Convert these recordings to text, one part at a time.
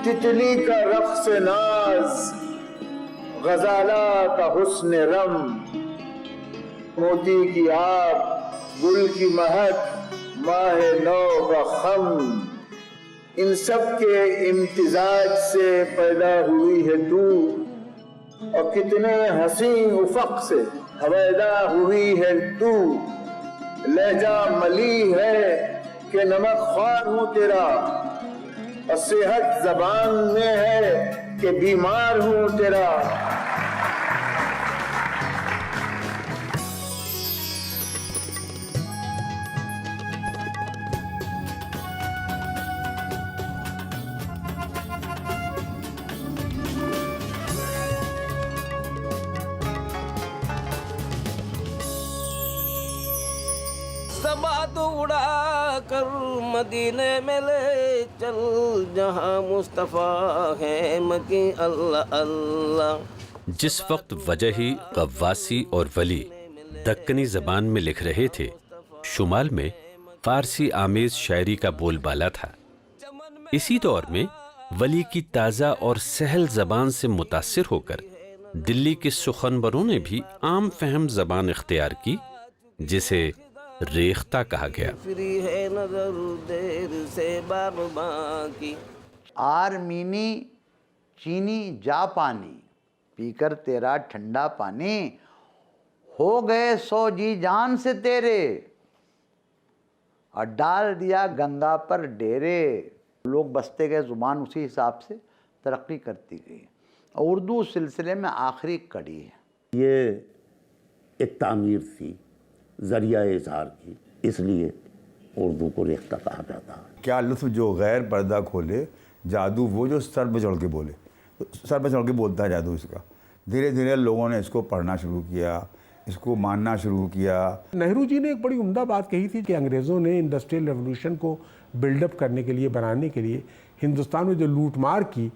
تتلی کا رقص ناز، غزالہ کا حسن رم، موتی کی آب، گل کی مہک، ماہ نو کا خم، ان سب کے امتزاج سے پیدا ہوئی ہے تو، اور کتنے حسین افق سے ہویدا ہوئی ہے تو، لہجہ ملی ہے کہ نمک خوار ہوں تیرا، اور صحت زبان میں ہے کہ بیمار ہوں تیرا۔ سبات اڑا کر مدینے میں لے چل، جہاں مصطفیٰ ہے مکی اللہ اللہ۔ جس وقت وجہی، غواسی اور ولی دکنی زبان میں لکھ رہے تھے، شمال میں فارسی آمیز شاعری کا بول بالا تھا۔ اسی دور میں ولی کی تازہ اور سہل زبان سے متاثر ہو کر دلی کے سخنوروں نے بھی عام فہم زبان اختیار کی، جسے ریختہ کہا گیا۔ فری ہے نظر دیر سے باغباں کی، آرمینی چینی جاپانی، پی کر تیرا ٹھنڈا پانی، ہو گئے سو جی جان سے تیرے، اور ڈال دیا گنگا پر ڈیرے۔ لوگ بستے گئے، زبان اسی حساب سے ترقی کرتی گئی۔ اردو سلسلے میں آخری کڑی ہے۔ یہ ایک تعمیر تھی ذریعہ اظہار کی، اس لیے اردو کو ریختہ کہا جاتا ہے۔ کیا لطف جو غیر پردہ کھولے، جادو وہ جو سر پہ چڑھ کے بولے، سر پہ چڑھ کے بولتا ہے جادو اس کا۔ دھیرے دھیرے لوگوں نے اس کو پڑھنا شروع کیا، اس کو ماننا شروع کیا۔ نہرو جی نے ایک بڑی عمدہ بات کہی تھی کہ انگریزوں نے انڈسٹریل ریولوشن کو بلڈ اپ کرنے کے لیے، بنانے کے لیے ہندوستان میں جو لوٹ مار کی،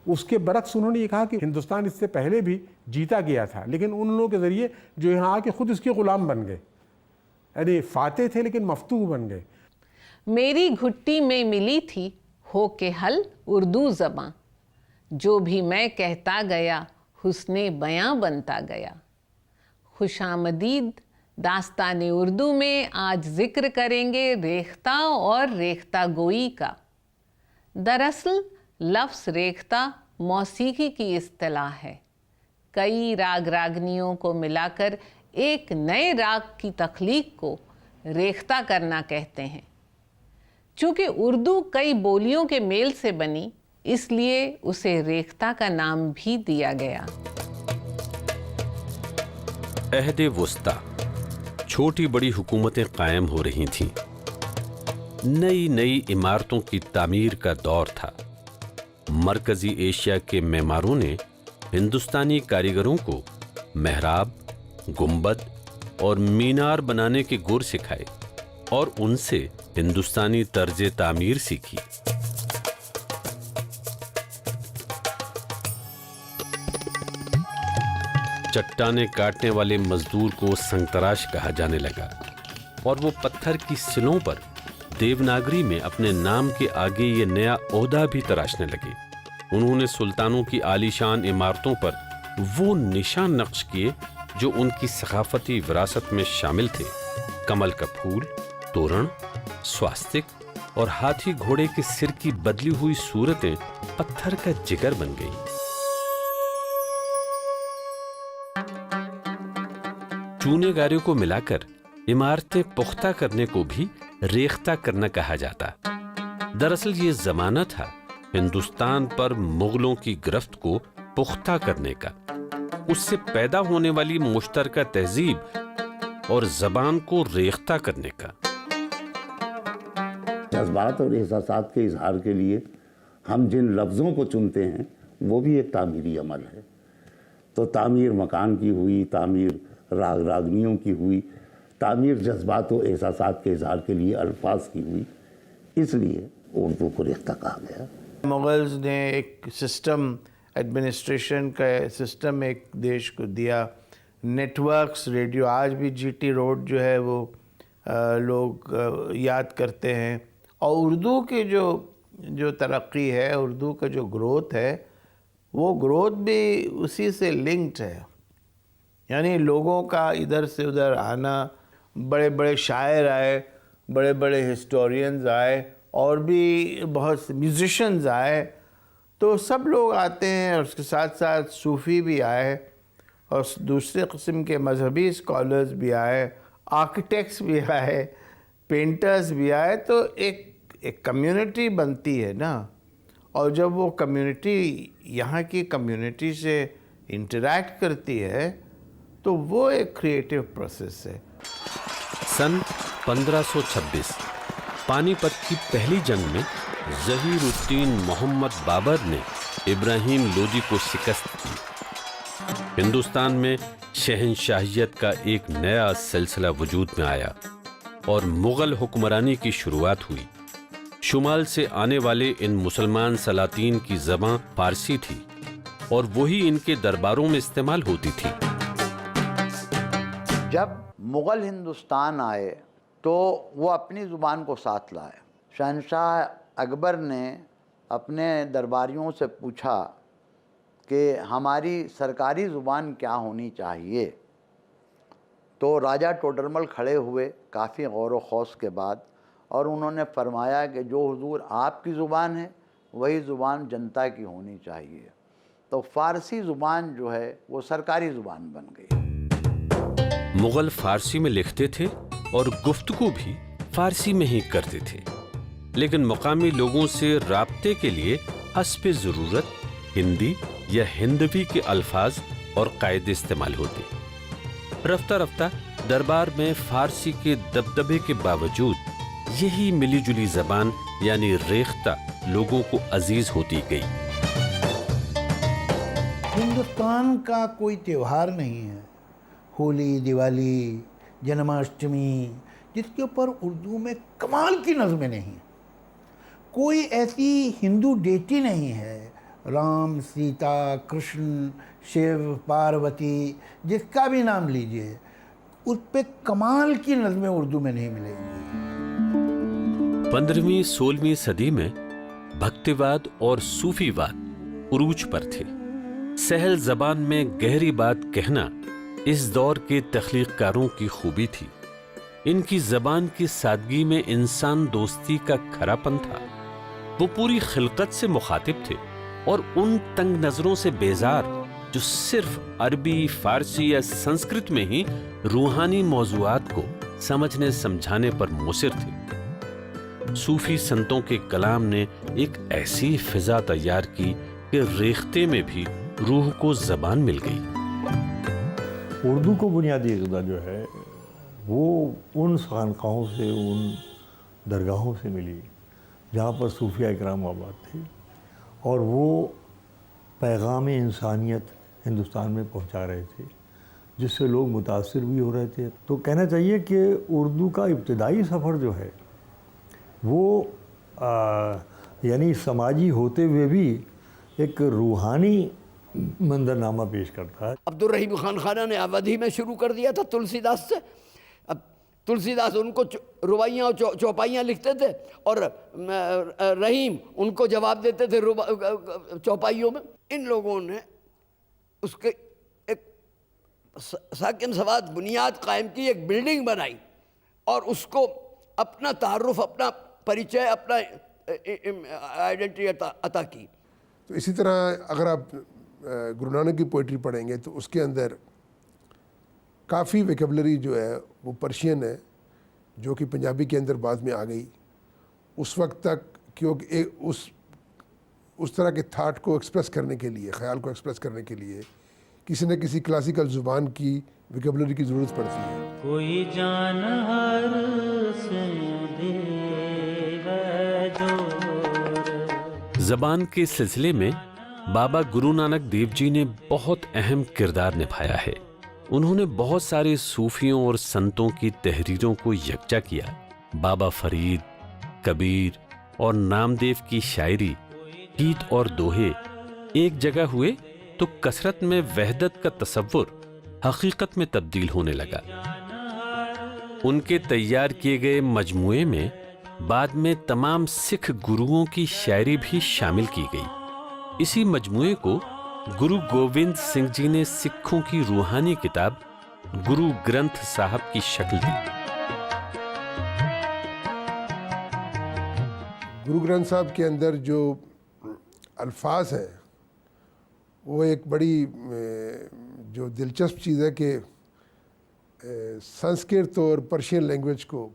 اس کے برعکس انہوں نے یہ کہا کہ ہندوستان اس سے پہلے بھی جیتا گیا تھا، لیکن ان لوگوں کے ذریعے جو یہاں آ کے خود اس کے غلام بن گئے، یعنی فاتح تھے لیکن مفتوح بن گئے۔ میری گھٹی میں ملی تھی ہو کے حل اردو زباں، جو بھی میں کہتا گیا حسن بیاں بنتا گیا۔ خوش آمدید داستان اردو میں آج ذکر کریں گے ریختہ اور ریختہ گوئی کا۔ دراصل لفظ ریختہ موسیقی کی اصطلاح ہے۔ کئی راگ راگنیوں کو ملا کر ایک نئے راگ کی تخلیق کو ریختہ کرنا کہتے ہیں۔ چونکہ اردو کئی بولیوں کے میل سے بنی، اس لیے اسے ریختہ کا نام بھی دیا گیا۔ عہد وسطیٰ چھوٹی بڑی حکومتیں قائم ہو رہی تھیں، نئی نئی عمارتوں کی تعمیر کا دور تھا۔ مرکزی ایشیا کے معماروں نے ہندوستانی کاریگروں کو محراب، گنبد اور مینار بنانے کے گر سکھائے اور ان سے ہندوستانی طرز تعمیر سیکھی۔ چٹانیں کاٹنے والے مزدور کو سنگ تراش کہا جانے لگا، اور وہ پتھر کی سلوں پر دیوناگری میں اپنے نام کے آگے یہ نیا عہدہ بھی تراشنے لگے۔ انہوں نے سلطانوں کی عالیشان عمارتوں پر وہ نشان نقش کیے جو ان کی ثقافتی وراثت میں شامل تھے۔ کمل کا پھول، توڑن، سواستک اور ہاتھی گھوڑے کے سر کی بدلی ہوئی صورتیں پتھر کا جگر بن گئیں۔ چونے گاریوں کو ملا کر عمارتیں پختہ کرنے کو بھی ریختہ کرنا کہا جاتا۔ دراصل یہ زمانہ تھا ہندوستان پر مغلوں کی گرفت کو پختہ کرنے کا، اس سے پیدا ہونے والی مشترکہ تہذیب اور زبان کو ریختہ کرنے کا۔ جذبات اور احساسات کے اظہار کے لیے ہم جن لفظوں کو چنتے ہیں وہ بھی ایک تعمیری عمل ہے۔ تو تعمیر مکان کی ہوئی، تعمیر راگ راگنیوں کی ہوئی، تعمیر جذبات و احساسات کے اظہار کے لیے الفاظ کی ہوئی، اس لیے اردو کو ریختہ کہا گیا۔ مغلز نے ایک سسٹم، ایڈمنسٹریشن کا سسٹم ایک دیش کو دیا، نیٹ ورکس، ریڈیو، آج بھی جی ٹی روڈ جو ہے وہ لوگ یاد کرتے ہیں، اور اردو کے جو جو ترقی ہے، اردو کا جو گروتھ ہے، وہ گروتھ بھی اسی سے لنکڈ ہے. یعنی لوگوں کا ادھر سے ادھر آنا، بڑے بڑے شاعر آئے، بڑے بڑے ہسٹورینز آئے، اور بھی بہت سے میوزیشنز آئے، تو سب لوگ آتے ہیں، اور اس کے ساتھ ساتھ صوفی بھی آئے، اور دوسرے قسم کے مذہبی اسکالرز بھی آئے، آرکیٹیکٹس بھی آئے، پینٹرز بھی آئے. تو ایک کمیونٹی بنتی ہے نا. اور جب وہ کمیونٹی یہاں کی کمیونٹی سے انٹریکٹ کرتی ہے تو وہ ایک کریٹیو پروسیس ہے. سن 1526 پانی پت کی پہلی جنگ میں ظہیر الدین محمد بابر نے ابراہیم لودھی کو شکست دی. ہندوستان میں شہنشاہیت کا ایک نیا سلسلہ وجود میں آیا اور مغل حکمرانی کی شروعات ہوئی. شمال سے آنے والے ان مسلمان سلاطین کی زبان فارسی تھی اور وہی ان کے درباروں میں استعمال ہوتی تھی. جب مغل ہندوستان آئے تو وہ اپنی زبان کو ساتھ لائے. شہنشاہ اکبر نے اپنے درباریوں سے پوچھا کہ ہماری سرکاری زبان کیا ہونی چاہیے. تو راجہ ٹوڈرمل کھڑے ہوئے کافی غور و خوض کے بعد، اور انہوں نے فرمایا کہ جو حضور آپ کی زبان ہے وہی زبان جنتا کی ہونی چاہیے. تو فارسی زبان جو ہے وہ سرکاری زبان بن گئی. مغل فارسی میں لکھتے تھے اور گفتگو بھی فارسی میں ہی کرتے تھے، لیکن مقامی لوگوں سے رابطے کے لیے حسب ضرورت ہندی یا ہندوی کے الفاظ اور قاعدے استعمال ہوتے. رفتہ رفتہ دربار میں فارسی کے دبدبے کے باوجود یہی ملی جلی زبان یعنی ریختہ لوگوں کو عزیز ہوتی گئی. ہندوستان کا کوئی تہوار نہیں ہے، ہولی، دیوالی، جنماشٹمی، جس کے اوپر اردو میں کمال کی نظمیں نہیں. کوئی ایسی ہندو ڈیٹی نہیں ہے، رام، سیتا، کرشن، شیو، پاروتی، جس کا بھی نام لیجئے، اس پہ کمال کی نظمیں اردو میں نہیں ملیں گی. 15ویں 16ویں صدی میں بھکتی واد اور صوفی واد عروج پر تھے. سہل زبان میں گہری بات کہنا اس دور کے تخلیق کاروں کی خوبی تھی. ان کی زبان کی سادگی میں انسان دوستی کا کھرا پن تھا. وہ پوری خلقت سے مخاطب تھے اور ان تنگ نظروں سے بیزار جو صرف عربی، فارسی یا سنسکرت میں ہی روحانی موضوعات کو سمجھنے سمجھانے پر مصر تھے. صوفی سنتوں کے کلام نے ایک ایسی فضا تیار کی کہ ریختے میں بھی روح کو زبان مل گئی. اردو کو بنیادی غذا جو ہے وہ ان خانقاہوں سے، ان درگاہوں سے ملی جہاں پر صوفیہ اکرام آباد تھے، اور وہ پیغام انسانیت ہندوستان میں پہنچا رہے تھے، جس سے لوگ متاثر بھی ہو رہے تھے. تو کہنا چاہیے کہ اردو کا ابتدائی سفر جو ہے وہ یعنی سماجی ہوتے ہوئے بھی ایک روحانی منظرنامہ پیش کرتا ہے. عبد الرحیم خان خانہ نے اودھی میں شروع کر دیا تھا تلسی داس سے. اب تلسی داس ان کو روائیاں اور چوپائیاں لکھتے تھے، اور رحیم ان کو جواب دیتے تھے چوپائیوں میں. ان لوگوں نے اس کے ایک ساکن سواد بنیاد قائم کی، ایک بلڈنگ بنائی، اور اس کو اپنا تعارف، اپنا پریچے، اپنا آئیڈینٹی عطا کی. تو اسی طرح اگر آپ گرو نانک کی پوئٹری پڑھیں گے تو اس کے اندر کافی ویکیبلری جو ہے وہ پرشین ہے، جو کہ پنجابی کے اندر بعد میں آ گئی. اس وقت تک کیونکہ اس طرح کے تھاٹ کو ایکسپریس کرنے کے لیے، خیال کو ایکسپریس کرنے کے لیے کسی نہ کسی کلاسیکل زبان کی ویکیبلری کی ضرورت پڑتی ہے. کوئی جان ہر زبان کے سلسلے میں بابا گرو نانک دیو جی نے بہت اہم کردار نبھایا ہے. انہوں نے بہت سارے صوفیوں اور سنتوں کی تحریروں کو یکجا کیا. بابا فرید، کبیر اور نامدیو کی شاعری، گیت اور دوہے ایک جگہ ہوئے تو کثرت میں وحدت کا تصور حقیقت میں تبدیل ہونے لگا. ان کے تیار کیے گئے مجموعے میں بعد میں تمام سکھ گروؤں کی شاعری بھی شامل کی گئی۔ اسی مجموعے کو گرو گوبند سنگھ جی نے سکھوں کی روحانی کتاب گرو گرنتھ صاحب کی شکل دی۔ گرو گرنتھ صاحب کے اندر جو الفاظ ہیں وہ ایک بڑی جو دلچسپ چیز ہے کہ سنسکرت اور پرشین لینگویج کو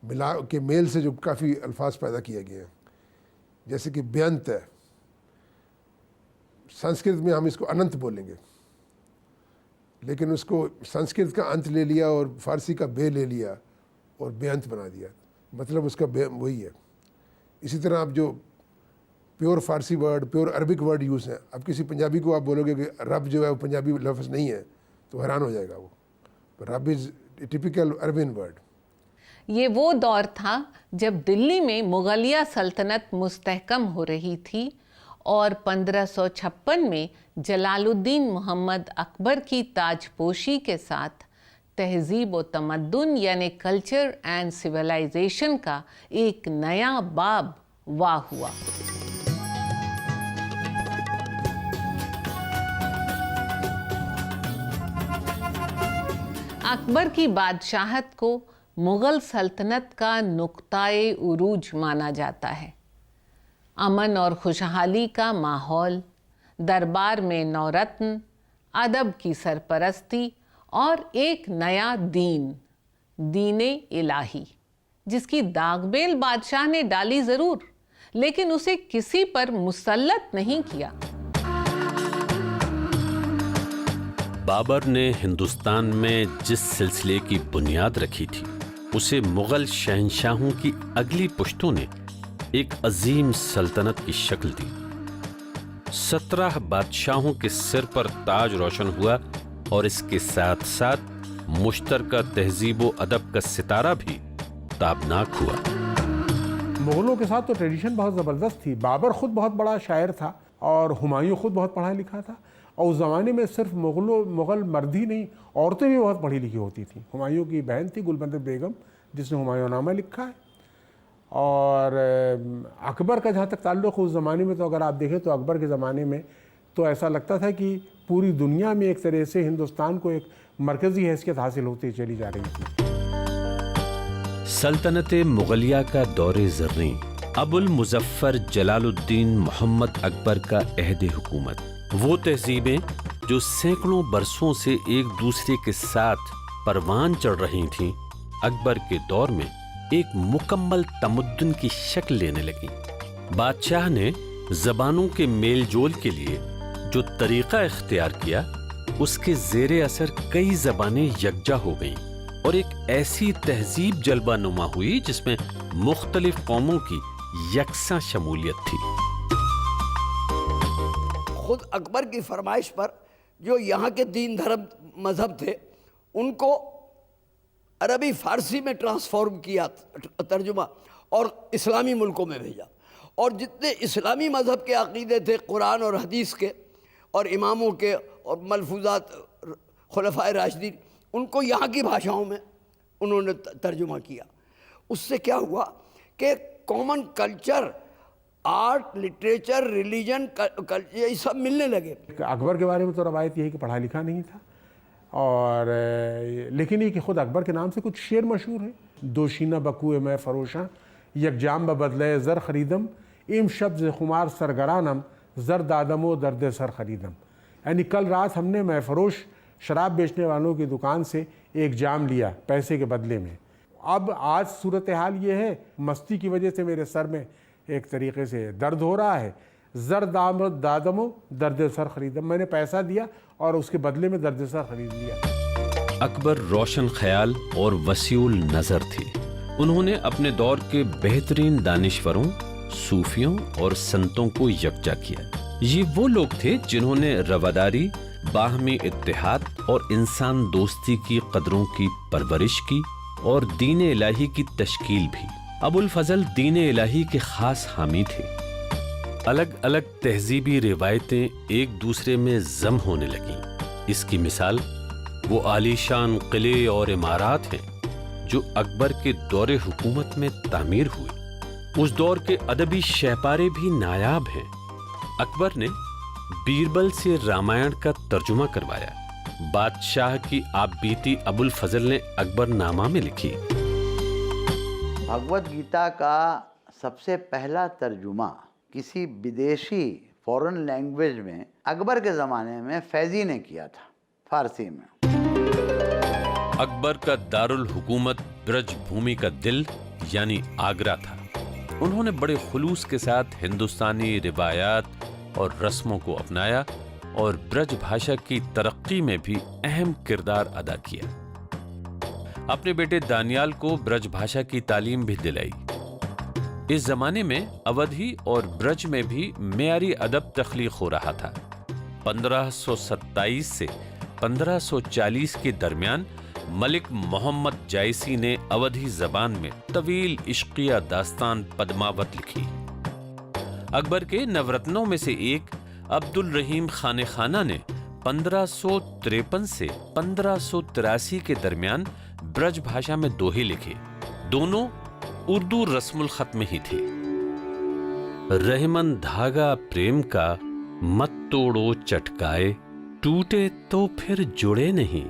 ملا کے میل سے جو کافی الفاظ پیدا کیے گئے ہیں، جیسے کہ بیانت ہے، سنسکرت میں ہم اس کو اننت بولیں گے، لیکن اس کو سنسکرت کا انت لے لیا اور فارسی کا بے لے لیا اور بیانت بنا دیا، مطلب اس کا وہی ہے۔ اسی طرح آپ جو pure Farsi word, pure Arabic word use ہیں، اب کسی پنجابی کو آپ بولو گے کہ رب جو ہے وہ پنجابی لفظ نہیں ہے تو حیران ہو جائے گا، وہ رب از ٹپیکل عربین ورڈ۔ یہ وہ دور تھا جب دلی میں مغلیہ سلطنت مستحکم ہو رہی تھی اور 1556 میں جلال الدین محمد اکبر کی تاج پوشی کے ساتھ تہذیب و تمدن یعنی کلچر اینڈ سویلائزیشن کا ایک نیا باب واہ ہوا۔ اکبر کی بادشاہت کو مغل سلطنت کا نقطۂ عروج مانا جاتا ہے۔ امن اور خوشحالی کا ماحول، دربار میں نورتن، ادب کی سرپرستی اور ایک نیا دین الہی، جس کی داغ بیل بادشاہ نے ڈالی ضرور، لیکن اسے کسی پر مسلط نہیں کیا۔ بابر نے ہندوستان میں جس سلسلے کی بنیاد رکھی تھی اسے مغل شہنشاہوں کی اگلی پشتوں نے ایک عظیم سلطنت کی شکل دی۔ 17 بادشاہوں کے سر پر تاج روشن ہوا اور اس کے ساتھ ساتھ مشترکہ تہذیب و ادب کا ستارہ بھی تابناک ہوا۔ مغلوں کے ساتھ تو ٹریڈیشن بہت زبردست تھی۔ بابر خود بہت بڑا شاعر تھا اور ہمایوں خود بہت پڑھا لکھا تھا، اور اس زمانے میں صرف مغل مرد ہی نہیں، عورتیں بھی بہت پڑھی لکھی ہوتی تھیں۔ ہمایوں کی بہن تھی گلبدر بیگم جس نے ہمایوں نامہ لکھا ہے، اور اکبر کا جہاں تک تعلق ہے اس زمانے میں تو اگر آپ دیکھیں تو اکبر کے زمانے میں تو ایسا لگتا تھا کہ پوری دنیا میں ایک طرح سے ہندوستان کو ایک مرکزی حیثیت حاصل ہوتی چلی جا رہی تھی۔ سلطنت مغلیہ کا دور زریں، ابو المظفر جلال الدین محمد اکبر کا عہد حکومت، وہ تہذیبیں جو سینکڑوں برسوں سے ایک دوسرے کے ساتھ پروان چڑھ رہی تھیں، اکبر کے دور میں ایک مکمل تمدن کی شکل لینے لگیں۔ بادشاہ نے زبانوں کے میل جول کے لیے جو طریقہ اختیار کیا، اس کے زیر اثر کئی زبانیں یکجا ہو گئیں اور ایک ایسی تہذیب جلوہ نما ہوئی جس میں مختلف قوموں کی یکساں شمولیت تھی۔ خود اکبر کی فرمائش پر جو یہاں کے دین دھرم مذہب تھے ان کو عربی فارسی میں ٹرانسفارم کیا، ترجمہ، اور اسلامی ملکوں میں بھیجا، اور جتنے اسلامی مذہب کے عقیدے تھے قرآن اور حدیث کے اور اماموں کے اور ملفوظات خلفائے راشدین، ان کو یہاں کی بھاشاؤں میں انہوں نے ترجمہ کیا۔ اس سے کیا ہوا کہ common culture, art, literature, religion, یہ سب ملنے لگے۔ اکبر کے بارے میں تو روایت یہ ہے کہ پڑھا لکھا نہیں تھا، اور لیکن یہ کہ خود اکبر کے نام سے کچھ شعر مشہور ہیں۔ دوشینہ بکوئے میں فروشاں، یک جام بدلے زر خریدم، ایم شب خمار سرگرانم، زر دادم و درد سر خریدم۔ یعنی کل رات ہم نے میں فروش شراب بیچنے والوں کی دکان سے ایک جام لیا پیسے کے بدلے میں۔ اب آج صورتحال یہ ہے، مستی کی وجہ سے میرے سر میں ایک طریقے سے درد ہو رہا ہے، زر دادم و درد سر خریدم، میں نے پیسہ دیا اور اس کے بدلے میں درد سر خرید لیا۔ اکبر روشن خیال اور وسیع النظر تھے۔ انہوں نے اپنے دور کے بہترین دانشوروں، صوفیوں اور سنتوں کو یکجا کیا۔ یہ وہ لوگ تھے جنہوں نے رواداری، باہمی اتحاد اور انسان دوستی کی قدروں کی پرورش کی اور دین الہی کی تشکیل بھی۔ ابو الفضل دین الہی کے خاص حامی تھے۔ الگ الگ تہذیبی روایتیں ایک دوسرے میں ضم ہونے لگیں۔ اس کی مثال وہ عالیشان قلعے اور عمارات ہیں جو اکبر کے دور حکومت میں تعمیر ہوئے اس دور کے ادبی شہپارے بھی نایاب ہیں۔ اکبر نے بیربل سے رامائن کا ترجمہ کروایا۔ بادشاہ کی آپ بیتی ابو الفضل نے اکبر نامہ میں لکھی۔ بھگوت گیتا کا سب سے پہلا ترجمہ کسی بدیشی فورن لینگویج میں اکبر کے زمانے میں فیضی نے کیا تھا، فارسی میں۔ اکبر کا دارالحکومت برج بھومی کا دل یعنی آگرہ تھا۔ انہوں نے بڑے خلوص کے ساتھ ہندوستانی روایات اور رسموں کو اپنایا اور برج بھاشا کی ترقی میں بھی اہم کردار ادا کیا۔ اپنے بیٹے دانیال کو برج بھاشا کی تعلیم بھی دلائی۔ اس زمانے میں اودھی اور برج میں بھی معیاری ادب تخلیق ہو رہا تھا۔ 1527 سے 1540 کے درمیان ملک محمد جائسی نے اودھی زبان میں طویل عشقیہ داستان پدماوت لکھی۔ اکبر کے نورتنوں میں سے ایک عبد الرحیم خان خانہ نے 1553 سے 1583 کے درمیان برج بھاشا میں دوہے لکھے۔ دونوں اردو رسم الخط میں ہی تھے۔ رحمن دھاگا پریم کا مت توڑو چٹکائے، ٹوٹے تو پھر جڑے نہیں،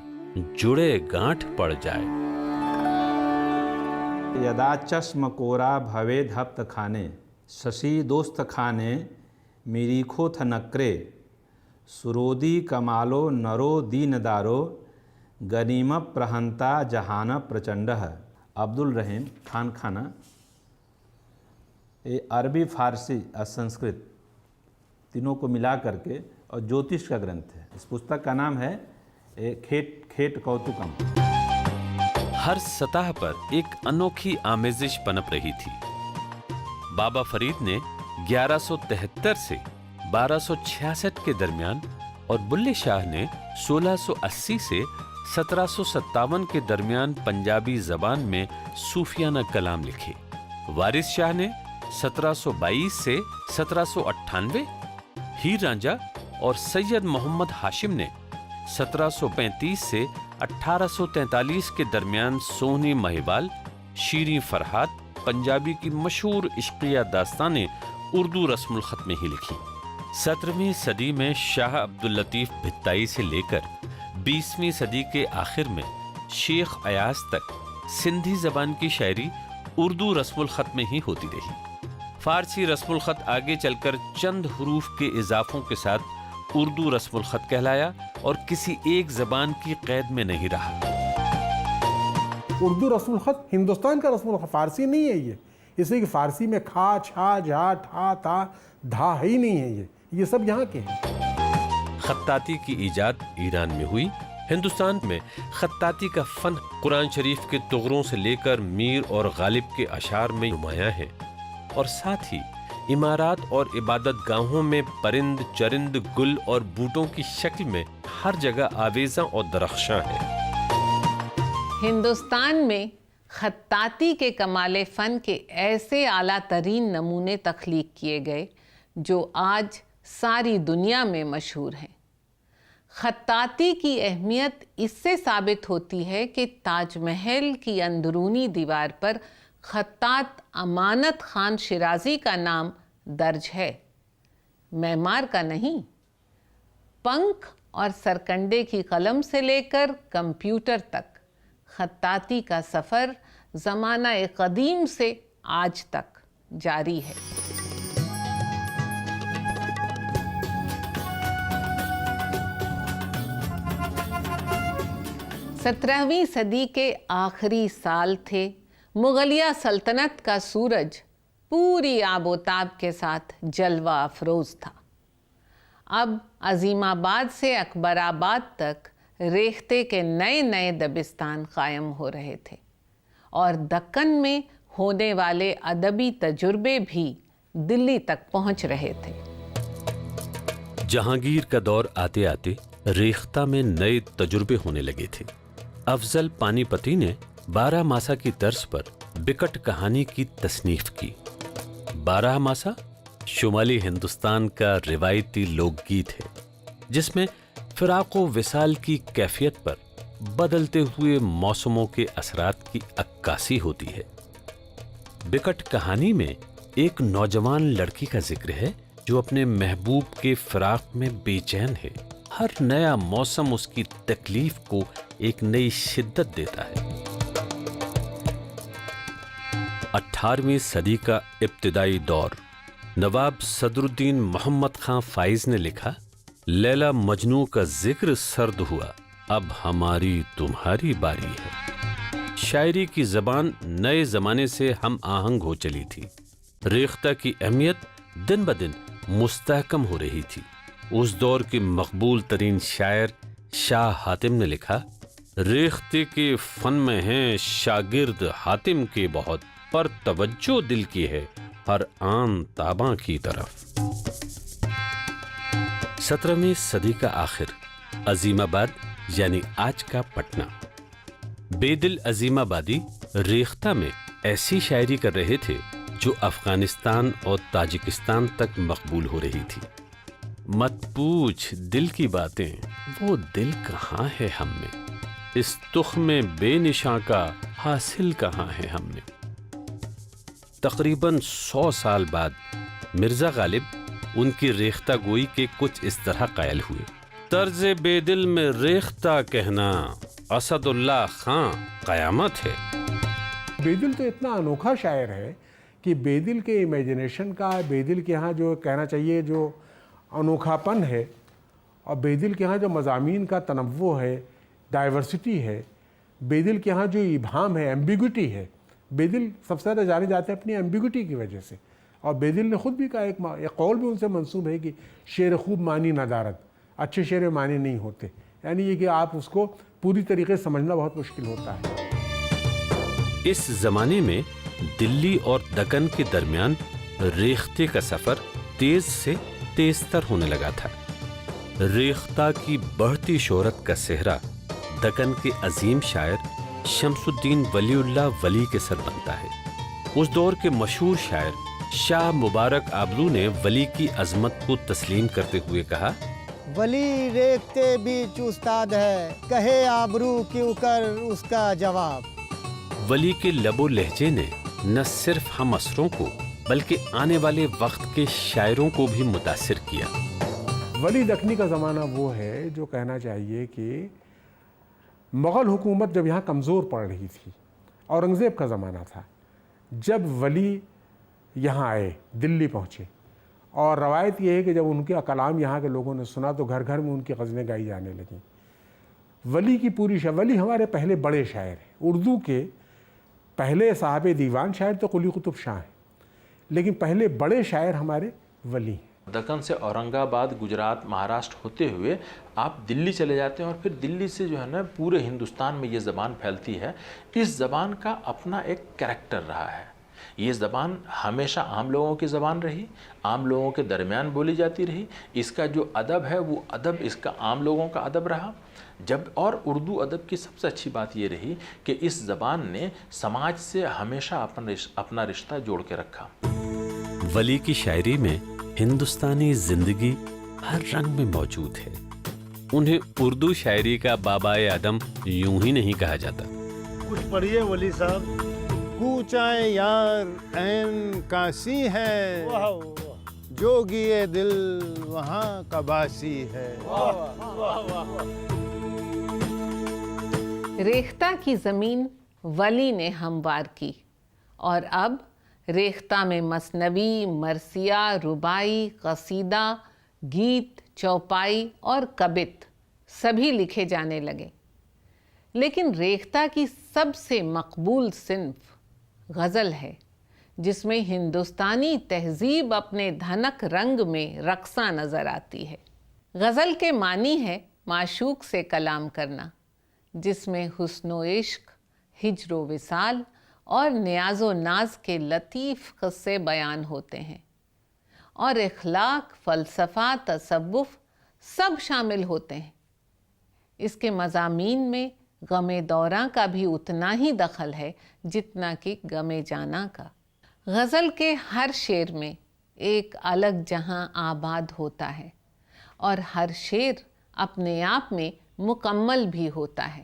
جڑے گانٹھ پڑ جائے۔ یدا چشم کورا بھوید ہپت کھانے، ششی دوست کھانے میریکھو تھنکرے، سرودی کمالو نرو دین دارو، گنیم پرہنتا جہان پرچنڈہ۔ عبد الرحیم خان خانہ یہ عربی، فارسی اور سنسکرت تینوں کو ملا کر کے اور جوتش کا گرنتھ ہے۔ اس پستک کا نام ہے کھیٹ کوتکم۔ ہر سطح پر ایک انوکھی آمیزش پنپ رہی تھی۔ بابا فرید نے 1173 سے 1266 کے درمیان اور بلے شاہ نے 1680 سے 1757 کے درمیان پنجابی زبان میں صوفیانہ کلام لکھے۔ وارث شاہ نے 1722 سے 1798، ہیر رانجھا اور سید محمد ہاشم نے 1735 سے 1843 کے درمیان سونی مہیبال، شیریں فرحات پنجابی کی مشہور عشقیہ داستانیں اردو رسم الخط میں ہی لکھی۔ 17ویں صدی میں شاہ عبداللطیف بھتائی سے لے کر 20ویں صدی کے آخر میں شیخ ایاز تک سندھی زبان کی شاعری اردو رسم الخط میں ہی ہوتی رہی۔ فارسی رسم الخط آگے چل کر چند حروف کے اضافوں کے ساتھ اردو رسم الخط کہلایا اور کسی ایک زبان کی قید میں نہیں رہا۔ اردو رسم الخط ہندوستان کا رسم الخط، فارسی نہیں ہے یہ، اس لیے کہ فارسی میں کھا، چھا، جھا، ٹھا، تھا، دھا ہی نہیں ہے، یہ سب یہاں کے ہیں۔ خطاطی کی ایجاد ایران میں ہوئی۔ ہندوستان میں خطاطی کا فن قرآن شریف کے تغروں سے لے کر میر اور غالب کے اشعار میں نمایاں ہے، اور ساتھ ہی عمارات اور عبادت گاہوں میں پرند چرند گل اور بوٹوں کی شکل میں ہر جگہ آویزاں اور درخشاں ہے۔ ہندوستان میں خطاطی کے کمال فن کے ایسے اعلیٰ ترین نمونے تخلیق کیے گئے جو آج ساری دنیا میں مشہور ہیں۔ خطاطی کی اہمیت اس سے ثابت ہوتی ہے کہ تاج محل کی اندرونی دیوار پر خطاط امانت خان شیرازی کا نام درج ہے، معمار کا نہیں۔ پنکھ اور سرکنڈے کی قلم سے لے کر کمپیوٹر تک خطاطی کا سفر زمانہ قدیم سے آج تک جاری ہے۔ 17ویں صدی کے آخری سال تھے۔ مغلیہ سلطنت کا سورج پوری آب و تاب کے ساتھ جلوہ افروز تھا۔ اب عظیم آباد سے اکبر آباد تک ریختے کے نئے نئے دبستان قائم ہو رہے تھے، اور دکن میں ہونے والے ادبی تجربے بھی دلی تک پہنچ رہے تھے۔ جہانگیر کا دور آتے آتے ریختہ میں نئے تجربے ہونے لگے تھے۔ افضل پانی پتی نے 12 ماسا کی طرز پر بکٹ کہانی کی تصنیف کی۔ 12 ماسا شمالی ہندوستان کا روایتی لوک گیت ہے، جس میں فراق و وصال کی کیفیت پر بدلتے ہوئے موسموں کے اثرات کی عکاسی ہوتی ہے۔ بکٹ کہانی میں ایک نوجوان لڑکی کا ذکر ہے جو اپنے محبوب کے فراق میں بے چین ہے۔ ہر نیا موسم اس کی تکلیف کو ایک نئی شدت دیتا ہے۔ 18ویں صدی کا ابتدائی دور، نواب صدر الدین محمد خان فائز نے لکھا، لیلا مجنو کا ذکر سرد ہوا، اب ہماری تمہاری باری ہے۔ شاعری کی زبان نئے زمانے سے ہم آہنگ ہو چلی تھی۔ ریختہ کی اہمیت دن بدن مستحکم ہو رہی تھی۔ اس دور کے مقبول ترین شاعر شاہ حاتم نے لکھا، ریختہ کے فن میں ہیں شاگرد حاتم کے بہت، پر توجہ دل کی ہے ہر آن تاباں کی طرف۔ 17ویں صدی کا آخر، عظیم آباد یعنی آج کا پٹنہ۔ بے دل عظیم آبادی ریختہ میں ایسی شاعری کر رہے تھے جو افغانستان اور تاجکستان تک مقبول ہو رہی تھی۔ مت پوچھ دل کی باتیں، وہ دل کہاں ہے ہم میں، اس تخم بے نشاں کا حاصل کہاں ہے ہم میں۔ تقریباً 100 سال بعد مرزا غالب ان کی ریختہ گوئی کے کچھ اس طرح قائل ہوئے، طرز بے دل میں ریختہ کہنا اسد اللہ خان قیامت ہے۔ بے دل تو اتنا انوکھا شاعر ہے کہ بے دل کے امیجنیشن کا، بے دل کے ہاں جو کہنا چاہیے جو انوکھا پن ہے، اور بے دل کے ہاں جو مضامین کا تنوع ہے، ڈائیورسٹی ہے، بے دل کے ہاں جو ابہام ہے، ایمبیگوٹی ہے۔ بے دل سب سے زیادہ جانے جاتے ہیں اپنی ایمبیگوٹی کی وجہ سے، اور بے دل نے خود بھی کہا، ایک قول بھی ان سے منسوب ہے کہ شعر خوب معنی ندارت، اچھے شعر میں معنی نہیں ہوتے، یعنی یہ کہ آپ اس کو پوری طریقے سے سمجھنا بہت مشکل ہوتا ہے۔ اس زمانے میں دلی اور دکن کے درمیان ریختہ کا سفر تیز سے تیز تر ہونے لگا تھا۔ ریختہ کی بڑھتی شہرت کا صحرا دکن کے عظیم شاعر شمس الدین ولی اللہ ولی کے سر بنتا ہے۔ اس دور کے مشہور شاعر شاہ مبارک آبلو نے ولی کی عظمت کو تسلیم کرتے ہوئے کہا، ولی ریختہ بیچ استاد ہے، کہے آبرو کیوں کر اس کا جواب۔ ولی کے لب و لہجے نے نہ صرف ہم عصروں کو بلکہ آنے والے وقت کے شاعروں کو بھی متاثر کیا۔ ولی دکنی کا زمانہ وہ ہے جو کہنا چاہیے کہ مغل حکومت جب یہاں کمزور پڑ رہی تھی، اورنگزیب کا زمانہ تھا، جب ولی یہاں آئے، دلی پہنچے، اور روایت یہ ہے کہ جب ان کے کلام یہاں کے لوگوں نے سنا تو گھر گھر میں ان کی غزلیں گائی جانے لگیں۔ ولی کی پوری ولی ہمارے پہلے بڑے شاعر ہیں۔ اردو کے پہلے صاحب دیوان شاعر تو قلی قطب شاہ ہیں، لیکن پہلے بڑے شاعر ہمارے ولی ہیں۔ دکن سے اورنگ آباد، گجرات، مہاراشٹر ہوتے ہوئے آپ دلی چلے جاتے ہیں، اور پھر دلی سے جو ہے نا پورے ہندوستان میں یہ زبان پھیلتی ہے۔ اس زبان کا اپنا ایک کریکٹر رہا ہے۔ یہ زبان ہمیشہ عام لوگوں کی زبان رہی، عام لوگوں کے درمیان بولی جاتی رہی۔ اس کا جو ادب ہے وہ ادب اس کا عام لوگوں کا ادب رہا۔ اور اردو ادب کی سب سے اچھی بات یہ رہی کہ اس زبان نے سماج سے ہمیشہ اپنا رشتہ جوڑ کے رکھا۔ ولی کی شاعری میں ہندوستانی زندگی ہر رنگ میں موجود ہے۔ انہیں اردو شاعری کا بابا اعظم یوں ہی نہیں کہا جاتا۔ کچھ پڑھیے ولی صاحب۔ کوچائے یار عین کاسی ہے، جوگیے دل وہاں کا باسی ہے۔ ریختہ کی زمین ولی نے ہموار کی، اور اب ریختہ میں مثنوی، مرثیہ، رباعی، قصیدہ، گیت، چوپائی اور کبت سبھی لکھے جانے لگے۔ لیکن ریختہ کی سب سے مقبول صنف غزل ہے، جس میں ہندوستانی تہذیب اپنے دھنک رنگ میں رقصاں نظر آتی ہے۔ غزل کے معنی ہے معشوق سے کلام کرنا، جس میں حسن و عشق، ہجر و وصال اور نیاز و ناز کے لطیف قصے بیان ہوتے ہیں، اور اخلاق، فلسفہ، تصوف سب شامل ہوتے ہیں۔ اس کے مضامین میں غم دوراں کا بھی اتنا ہی دخل ہے جتنا کہ غم جانا کا۔ غزل کے ہر شعر میں ایک الگ جہاں آباد ہوتا ہے، اور ہر شعر اپنے آپ میں مکمل بھی ہوتا ہے۔